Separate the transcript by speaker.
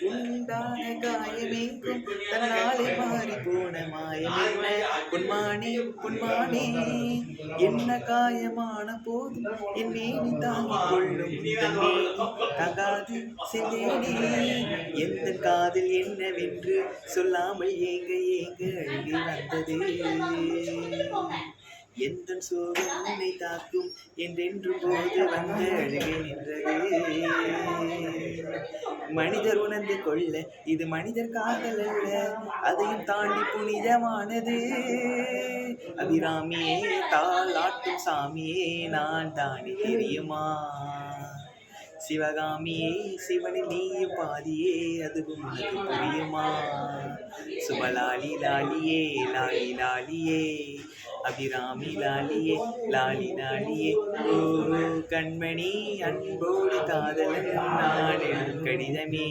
Speaker 1: உண்டான காயமேங்கும் தன்னாலே மாறி போன மாயம் என்ன பொன்மானே பொன்மானே என்ன காயமான போதும் என் மேனி தாங்கிக் கொள்ளும் தன்னே தகாது சென்றேனே எந்த காதில் என்னவென்று சொல்லாமல் ஏங்க ஏங்க அழுகி வந்தது எந்த சோகம் உன்னை தாக்கும் என்றென்று போது வந்த அழுகை நின்றது மனிதர் உணர்ந்து கொள்ள இது மனிதர் காதல் அல்ல அதையும் தாண்டி புனிதமானது அபிராமியே தாளாட்டும் சாமியே நான் தானே தெரியுமா சிவகாமியே சிவனில் நீயும் பாதியே அதுவும் உனக்கு புரியுமா சுபலாலி லாலியே லாலி லாலியே அபிராமி லாலியே லாலி லாலியே ஓ கண்மணி அன்போடு காதலன் நான் கடிதமே.